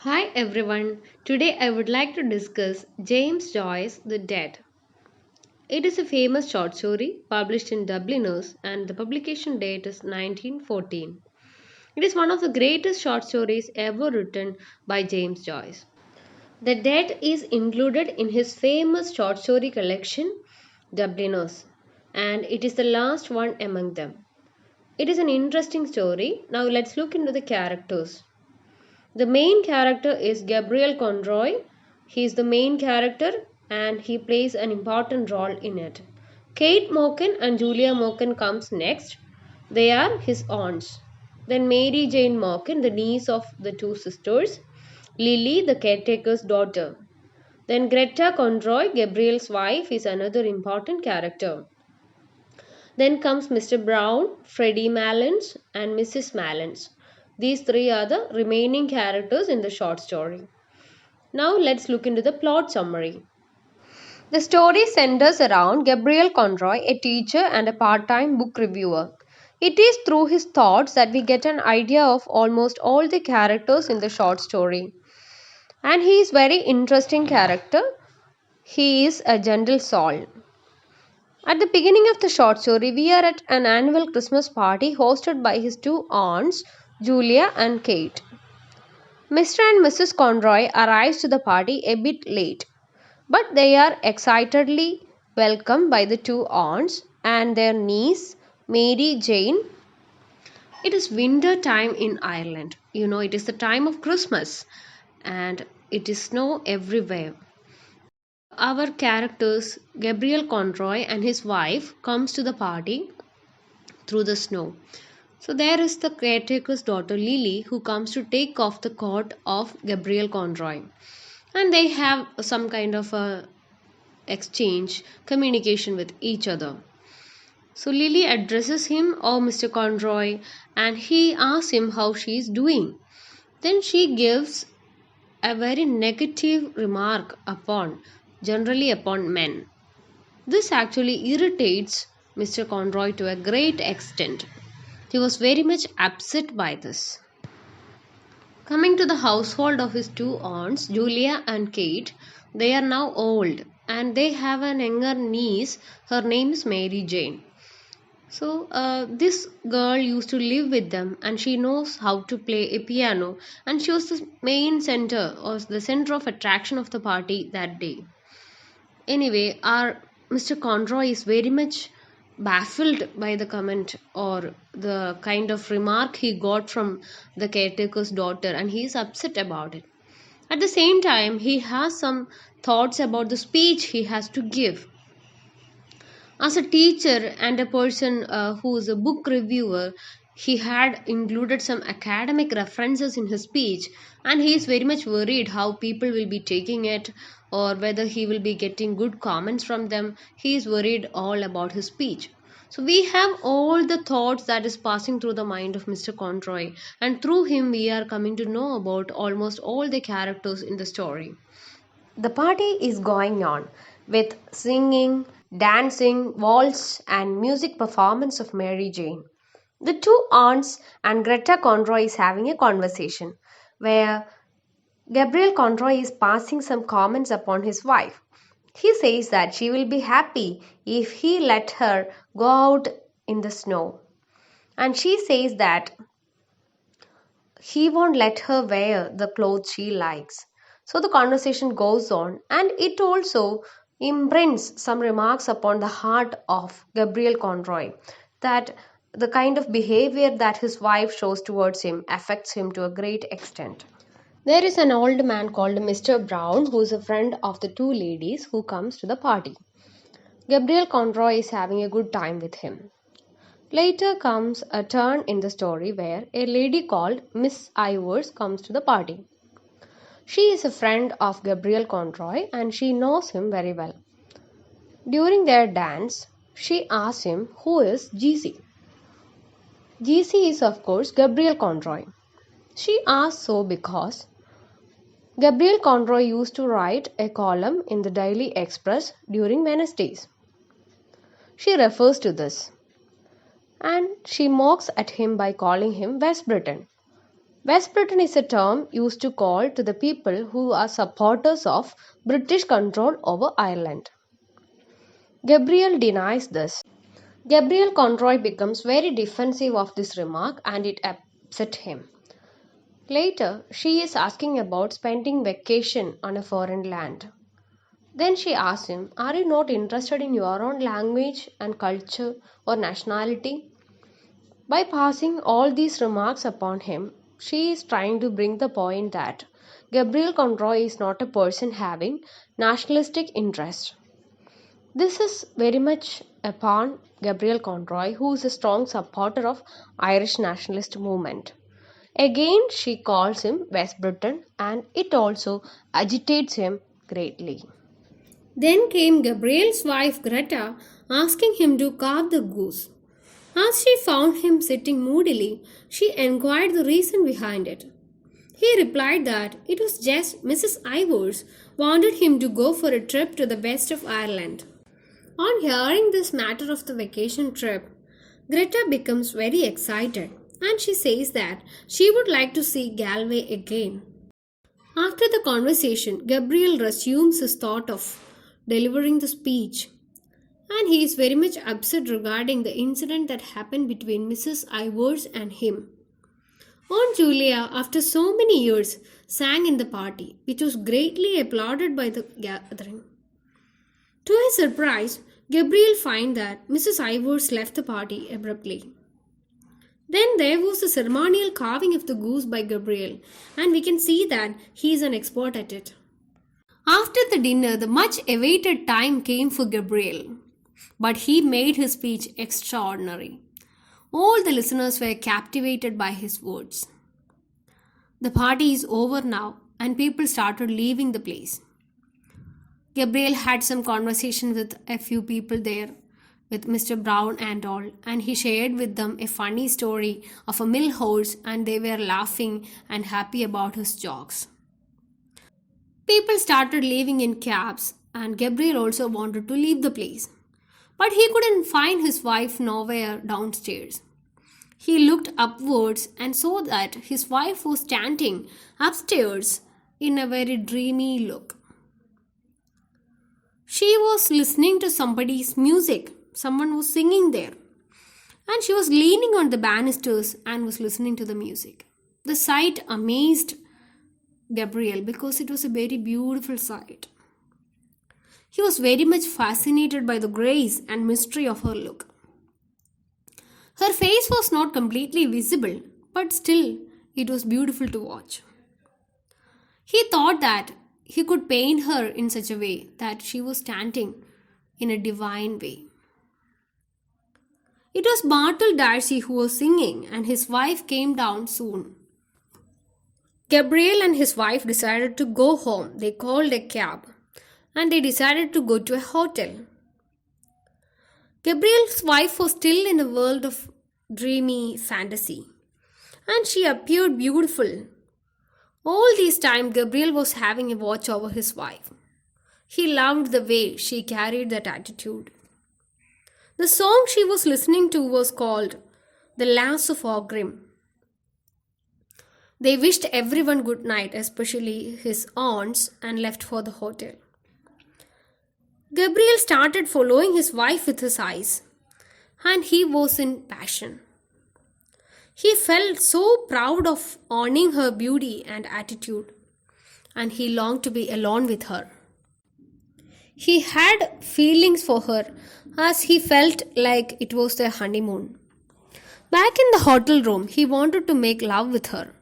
Hi everyone. Today I would like to discuss James Joyce The Dead. It is a famous short story published in Dubliners and the publication date is 1914. It is one of the greatest short stories ever written by James Joyce. The Dead is included in his famous short story collection Dubliners and it is the last one among them. It is an interesting story. Now let's look into the characters. The main character is Gabriel Conroy. He is the main character and he plays an important role in it. Kate Moken and Julia Moken comes next. They are his aunts. Then Mary Jane Moken, the niece of the two sisters. Lily, the caretaker's daughter. Then Greta Conroy, Gabriel's wife, is another important character. Then comes Mr. Brown, Freddie Malins, and Mrs. Malins. These three are the remaining characters in the short story. Now let's look into the plot summary. The story centers around Gabriel Conroy, a teacher and a part time book reviewer. It is through his thoughts that we get an idea of almost all the characters in the short story. And he is very interesting character. He is a gentle soul. At the beginning of the short story, we are at an annual Christmas party hosted by his two aunts, Julia and Kate. Mr. and Mrs. Conroy arrives to the party a bit late, but they are excitedly welcomed by the two aunts and their niece, Mary Jane. It is winter time in Ireland. It is the time of Christmas and it is snow everywhere. Our characters, Gabriel Conroy and his wife, comes to the party through the snow. So there is the caretaker's daughter Lily who comes to take off the coat of Gabriel Conroy. And they have some kind of a exchange, communication with each other. So Lily addresses him, "Oh, Mr. Conroy," and he asks him how she is doing. Then she gives a very negative remark generally upon men. This actually irritates Mr. Conroy to a great extent. He was very much upset by this. Coming to the household of his two aunts, Julia and Kate, they are now old and they have an younger niece. Her name is Mary Jane. So, this girl used to live with them and she knows how to play a piano, and she was the main center or the center of attraction of the party that day. Anyway, our Mr. Conroy is very much baffled by the comment or the kind of remark he got from the caretaker's daughter, and he is upset about it. At the same time, he has some thoughts about the speech he has to give. As a teacher and a person who is a book reviewer, he had included some academic references in his speech, and he is very much worried how people will be taking it or whether he will be getting good comments from them. He is worried all about his speech. So we have all the thoughts that is passing through the mind of Mr. Conroy, and through him we are coming to know about almost all the characters in the story. The party is going on with singing, dancing, waltz, and music performance of Mary Jane. The two aunts and Greta Conroy is having a conversation where Gabriel Conroy is passing some comments upon his wife. He says that she will be happy if he let her go out in the snow. And she says that he won't let her wear the clothes she likes. So the conversation goes on, and it also imprints some remarks upon the heart of Gabriel Conroy that the kind of behavior that his wife shows towards him affects him to a great extent. There is an old man called Mr. Brown who is a friend of the two ladies who comes to the party. Gabriel Conroy is having a good time with him. Later comes a turn in the story where a lady called Miss Ivers comes to the party. She is a friend of Gabriel Conroy and she knows him very well. During their dance, she asks him who is GC. GC is, of course, Gabriel Conroy. She asks so because Gabriel Conroy used to write a column in the Daily Express during Wednesdays. She refers to this and she mocks at him by calling him West Briton. West Britain is a term used to call to the people who are supporters of British control over Ireland. Gabriel denies this. Gabriel Conroy becomes very defensive of this remark and it upset him. Later, she is asking about spending vacation on a foreign land. Then she asks him, are you not interested in your own language and culture or nationality? By passing all these remarks upon him, she is trying to bring the point that Gabriel Conroy is not a person having nationalistic interest. This is very much upon Gabriel Conroy, who is a strong supporter of Irish nationalist movement. Again, she calls him West Briton, and it also agitates him greatly. Then came Gabriel's wife Greta, asking him to carve the goose. As she found him sitting moodily, she inquired the reason behind it. He replied that it was just Mrs. Ivors wanted him to go for a trip to the west of Ireland. On hearing this matter of the vacation trip, Greta becomes very excited and she says that she would like to see Galway again. After the conversation, Gabriel resumes his thought of delivering the speech and he is very much upset regarding the incident that happened between Mrs. Ivors and him. Aunt Julia, after so many years, sang in the party, which was greatly applauded by the gathering. To his surprise, Gabriel finds that Mrs. Ivors left the party abruptly. Then there was the ceremonial carving of the goose by Gabriel, and we can see that he is an expert at it. After the dinner, the much awaited time came for Gabriel, but he made his speech extraordinary. All the listeners were captivated by his words. The party is over now, and people started leaving the place. Gabriel had some conversation with a few people there, with Mr. Brown and all, and he shared with them a funny story of a mill horse, and they were laughing and happy about his jokes. People started leaving in cabs, and Gabriel also wanted to leave the place. But he couldn't find his wife nowhere downstairs. He looked upwards and saw that his wife was standing upstairs in a very dreamy look. She was listening to somebody's music. Someone was singing there. And she was leaning on the banisters and was listening to the music. The sight amazed Gabriel because it was a very beautiful sight. He was very much fascinated by the grace and mystery of her look. Her face was not completely visible, but still it was beautiful to watch. He thought that he could paint her in such a way that she was standing in a divine way. It was Bartle Darcy who was singing, and his wife came down soon. Gabriel and his wife decided to go home. They called a cab and they decided to go to a hotel. Gabriel's wife was still in a world of dreamy fantasy and she appeared beautiful. All this time, Gabriel was having a watch over his wife. He loved the way she carried that attitude. The song she was listening to was called The Lass of Aughrim. They wished everyone good night, especially his aunts, and left for the hotel. Gabriel started following his wife with his eyes, and he was in passion. He felt so proud of owning her beauty and attitude, and he longed to be alone with her. He had feelings for her as he felt like it was their honeymoon. Back in the hotel room, he wanted to make love with her,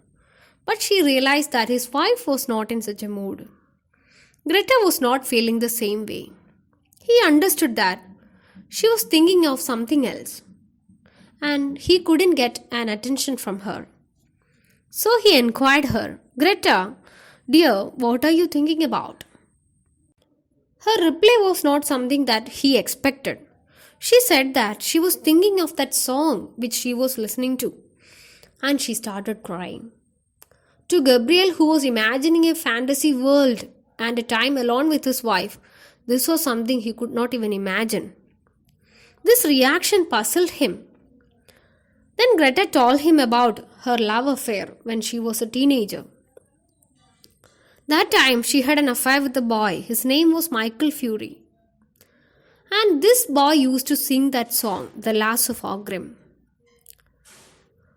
but she realized that his wife was not in such a mood. Greta was not feeling the same way. He understood that she was thinking of something else, and he couldn't get an attention from her. So he inquired her, Greta, dear, what are you thinking about? Her reply was not something that he expected. She said that she was thinking of that song which she was listening to, and she started crying. To Gabriel, who was imagining a fantasy world and a time alone with his wife, this was something he could not even imagine. This reaction puzzled him. Then Greta told him about her love affair when she was a teenager. That time she had an affair with a boy. His name was Michael Fury. And this boy used to sing that song, The Lass of Aughrim.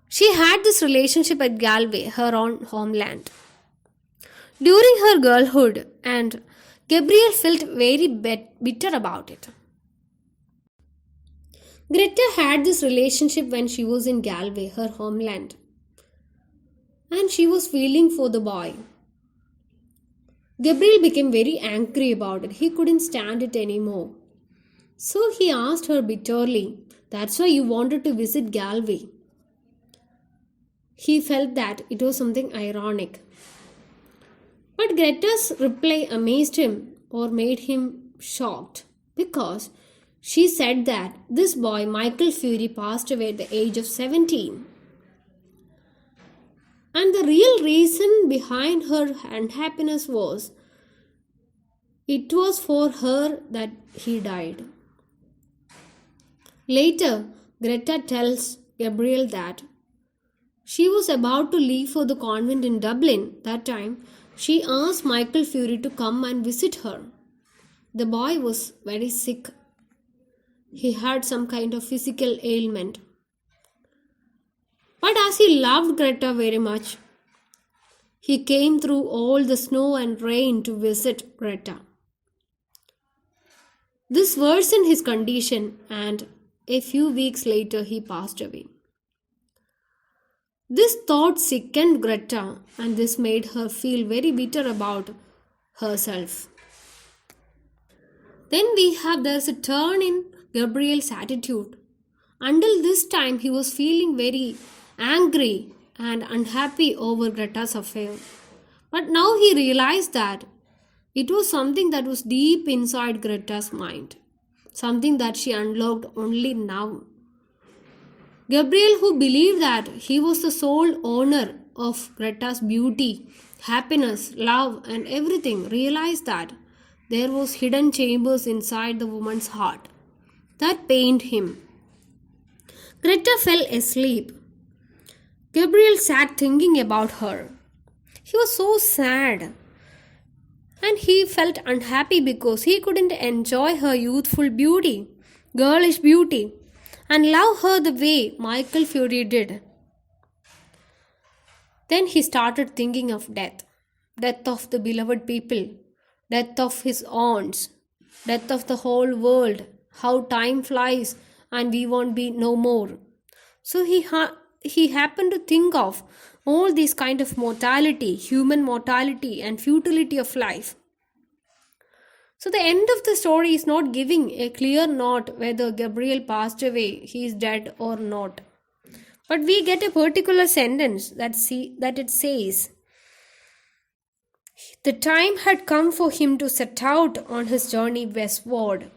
She had this relationship at Galway, her own homeland. During her girlhood, and Gabriel felt very bitter about it. Greta had this relationship when she was in Galway, her homeland, and she was feeling for the boy. Gabriel became very angry about it. He couldn't stand it anymore. So he asked her bitterly, "That's why you wanted to visit Galway?" He felt that it was something ironic. But Greta's reply amazed him or made him shocked because she said that this boy, Michael Fury, passed away at the age of 17. And the real reason behind her unhappiness was it was for her that he died. Later, Greta tells Gabriel that she was about to leave for the convent in Dublin. That time, she asked Michael Fury to come and visit her. The boy was very sick. He had some kind of physical ailment. But as he loved Greta very much, he came through all the snow and rain to visit Greta. This worsened his condition, and a few weeks later he passed away. This thought sickened Greta, and this made her feel very bitter about herself. Then there's a turn in Gabriel's attitude. Until this time, he was feeling very angry and unhappy over Greta's affair. But now he realized that it was something that was deep inside Greta's mind, something that she unlocked only now. Gabriel, who believed that he was the sole owner of Greta's beauty, happiness, love, and everything, realized that there was hidden chambers inside the woman's heart that pained him. Greta fell asleep. Gabriel sat thinking about her. He was so sad, and he felt unhappy because he couldn't enjoy her youthful beauty, girlish beauty, and love her the way Michael Fury did. Then he started thinking of death of the beloved people, death of his aunts, death of the whole world, how time flies and we won't be no more. So he happened to think of all these kind of mortality, human mortality and futility of life. So the end of the story is not giving a clear note whether Gabriel passed away, he is dead or not. But we get a particular sentence that it says, the time had come for him to set out on his journey westward.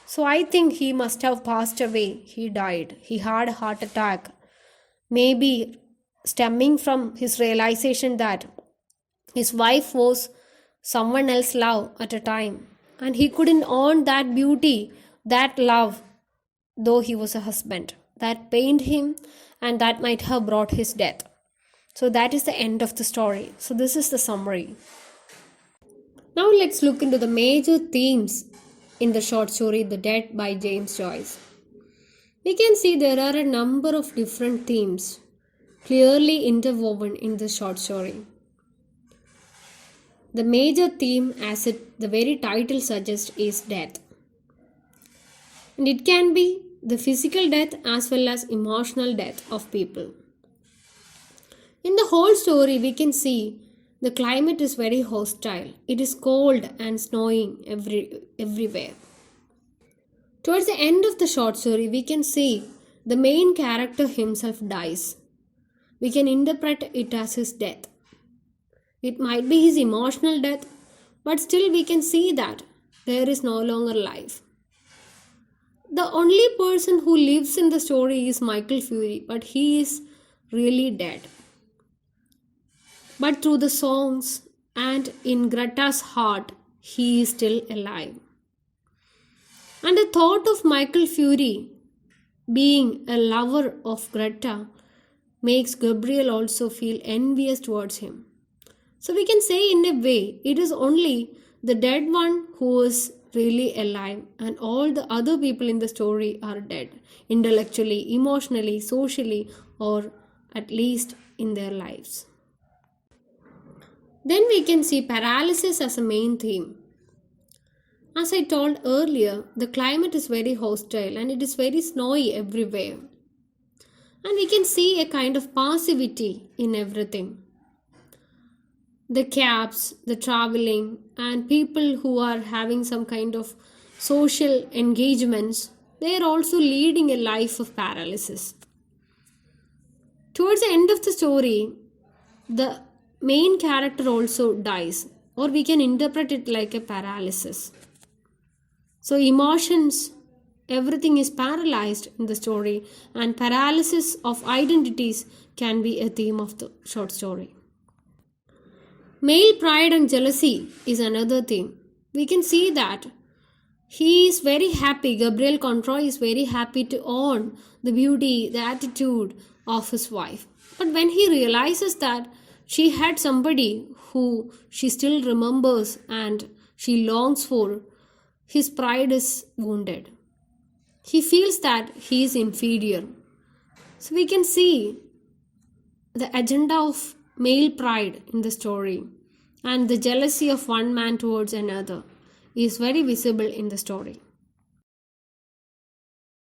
So I think he must have passed away. He died. He had a heart attack. Maybe stemming from his realization that his wife was someone else's love at a time, and he couldn't own that beauty, that love, though he was a husband. That pained him, and that might have brought his death. So that is the end of the story. So this is the summary. Now let's look into the major themes in the short story The Dead by James Joyce. We can see there are a number of different themes clearly interwoven in the short story. The major theme, as the very title suggests, is death. And it can be the physical death as well as emotional death of people. In the whole story, we can see the climate is very hostile. It is cold and snowing everywhere. Towards the end of the short story, we can see the main character himself dies. We can interpret it as his death. It might be his emotional death, but still we can see that there is no longer life. The only person who lives in the story is Michael Fury, but he is really dead. But through the songs and in Greta's heart, he is still alive. And the thought of Michael Fury being a lover of Greta makes Gabriel also feel envious towards him. So we can say, in a way, it is only the dead one who is really alive, and all the other people in the story are dead, intellectually, emotionally, socially, or at least in their lives. Then we can see paralysis as a main theme. As I told earlier, the climate is very hostile and it is very snowy everywhere. And we can see a kind of passivity in everything. The cabs, the traveling, and people who are having some kind of social engagements, they are also leading a life of paralysis. Towards the end of the story, the main character also dies, or we can interpret it like a paralysis. So, emotions, everything is paralyzed in the story, and paralysis of identities can be a theme of the short story. Male pride and jealousy is another theme. We can see that he is very happy, Gabriel Conroy is very happy to own the beauty, the attitude of his wife. But when he realizes that she had somebody who she still remembers and she longs for, his pride is wounded. He feels that he is inferior. So we can see the agenda of male pride in the story and the jealousy of one man towards another is very visible in the story.